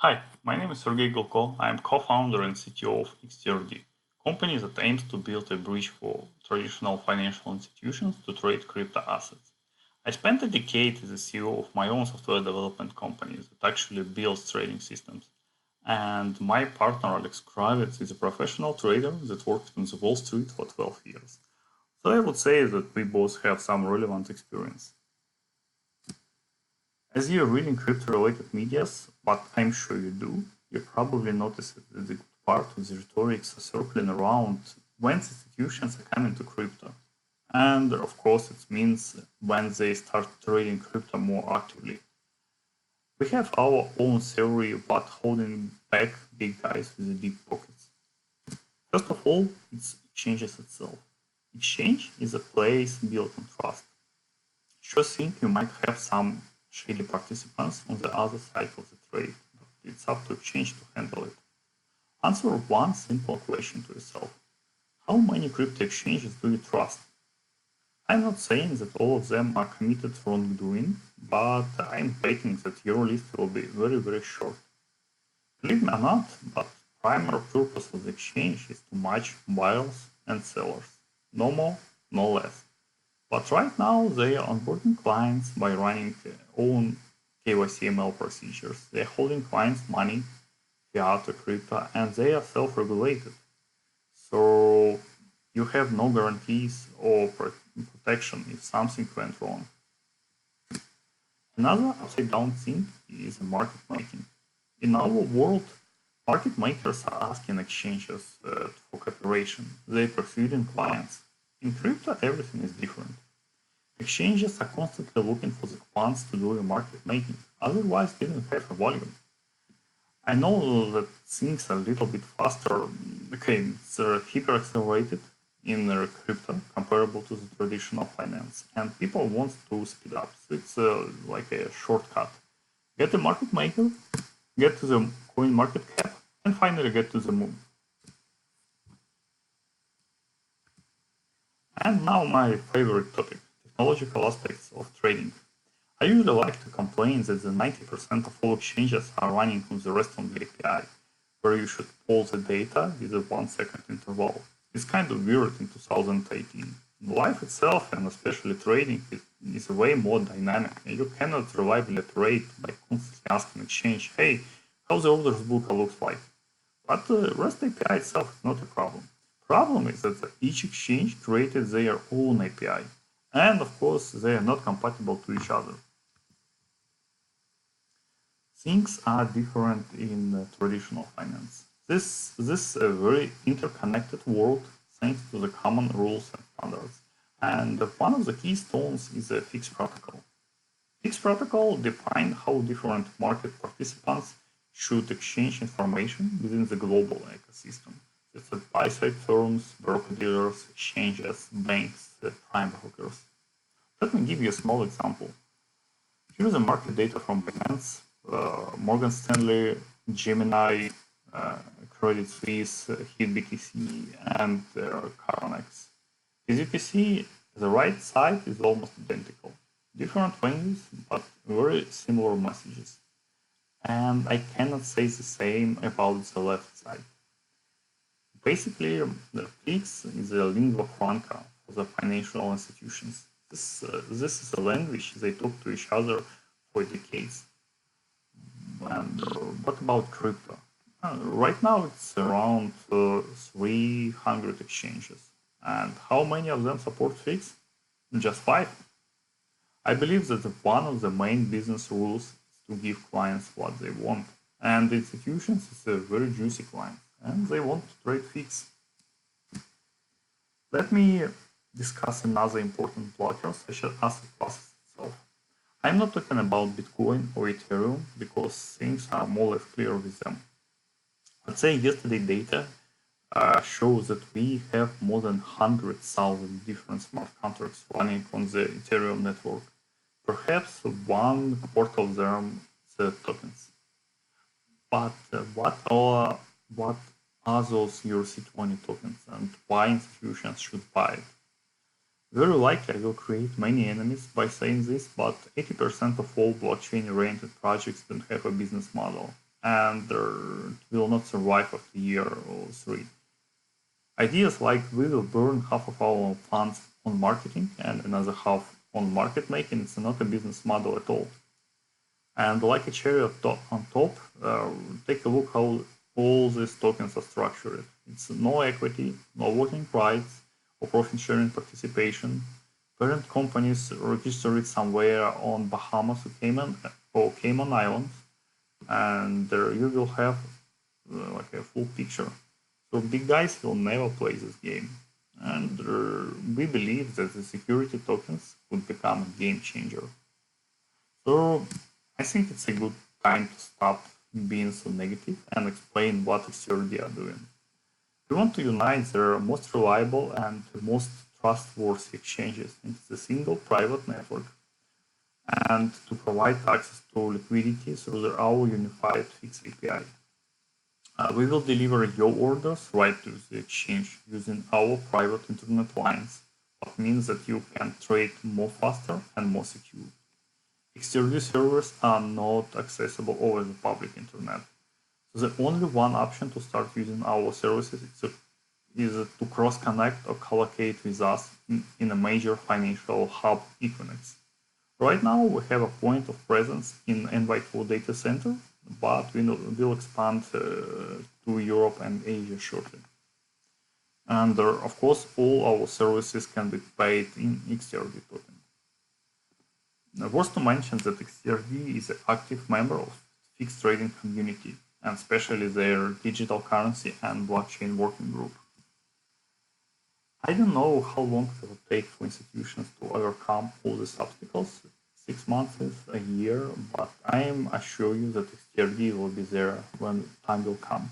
Hi, my name is Sergey Gulko. I am co-founder and CTO of XTRD, a company that aims to build a bridge for traditional financial institutions to trade crypto assets. I spent a decade as the CEO of my own software development company that actually builds trading systems. And my partner Alex Kravitz is a professional trader that worked on the Wall Street for 12 years. So I would say that we both have some relevant experience. As you're reading crypto-related medias, what I'm sure you do, you probably noticed that the part of the rhetorics are circling around when institutions are coming to crypto. And of course, it means when they start trading crypto more actively. We have our own theory about holding back big guys with the deep pockets. First of all, it's exchanges itself. Exchange is a place built on trust. Sure thing, you might have some shady participants on the other side of the trade, but it's up to exchange to handle it. Answer one simple question to yourself. How many crypto exchanges do you trust? I'm not saying that all of them are committed to wrongdoing, but I'm betting that your list will be very, very short. Believe me or not, but primary purpose of the exchange is to match buyers and sellers. No more, no less. But right now, they are onboarding clients by running own KYC/ML procedures. They're holding clients' money, fiat or crypto, and they are self-regulated. So you have no guarantees or protection if something went wrong. Another upside-down thing is market making. In our world, market makers are asking exchanges for cooperation. They're pursuing clients. In crypto, everything is different. Exchanges are constantly looking for the quants to do the market making, otherwise they don't have a volume. I know that things are a little bit faster. Okay, it's hyper accelerated in crypto comparable to the traditional finance, and people want to speed up. So it's like a shortcut. Get a market maker, get to the coin market cap, and finally get to the moon. And now my favorite topic, technological aspects of trading. I usually like to complain that the 90% of all exchanges are running on the REST on the API, where you should pull the data with a 1 second interval. It's kind of weird in 2018. Life itself, and especially trading, is way more dynamic, and you cannot reliably trade by constantly asking exchange, hey, how the orders book looks like. But the REST API itself is not a problem. Problem is that each exchange created their own API, and of course they are not compatible to each other. Things are different in traditional finance. This is a very interconnected world thanks to the common rules and standards. And one of the keystones is a fixed protocol. Fixed protocol defines how different market participants should exchange information within the global ecosystem. It's buy-side firms, broker-dealers, exchanges, banks, prime brokers. Let me give you a small example. Here's the market data from Binance, Morgan Stanley, Gemini, Credit Suisse, HitBTC, and Coronex. As you can see, the right side is almost identical. Different venues, but very similar messages. And I cannot say the same about the left side. Basically, the FIX is a lingua franca for the financial institutions. This is a language they talk to each other for decades. And what about crypto? Right now, it's around 300 exchanges. And how many of them support FIX? Just 5. I believe that one of the main business rules is to give clients what they want. And institutions is a very juicy client, and they want to trade FIX. Let me discuss another important blocker, such as asset classes itself. I'm not talking about Bitcoin or Ethereum because things are more or less clear with them. Let's say yesterday data shows that we have more than 100,000 different smart contracts running on the Ethereum network. Perhaps one quarter of them the tokens. But what are those ERC20 tokens and why institutions should buy it? Very likely I will create many enemies by saying this, but 80% of all blockchain-oriented projects don't have a business model. and will not survive after a year or three. Ideas like we will burn half of our funds on marketing and another half on market making, it's not a business model at all. And like a cherry on top, take a look how all these tokens are structured. It's no equity, no voting rights, or profit sharing participation. Parent companies registered somewhere on Bahamas or Cayman Islands, and there you will have like a full picture. So big guys will never play this game, and we believe that the security tokens could become a game changer. So I think it's a good time to stop being so negative and explain what XTRD are doing. We want to unite their most reliable and most trustworthy exchanges into a single private network and to provide access to liquidity through our unified fixed API. We will deliver your orders right to the exchange using our private internet lines, what means that you can trade more faster and more secure. XTRD servers are not accessible over the public internet. So the only one option to start using our services is to cross-connect or collocate with us in a major financial hub, Equinix. Right now, we have a point of presence in NY4 data center, but we will expand to Europe and Asia shortly. And of course, all our services can be paid in XTRD token. Worth to mention that XTRD is an active member of fixed trading community, and especially their digital currency and blockchain working group. I don't know how long it will take for institutions to overcome all these obstacles, 6 months, a year, but I am assure you that XTRD will be there when time will come.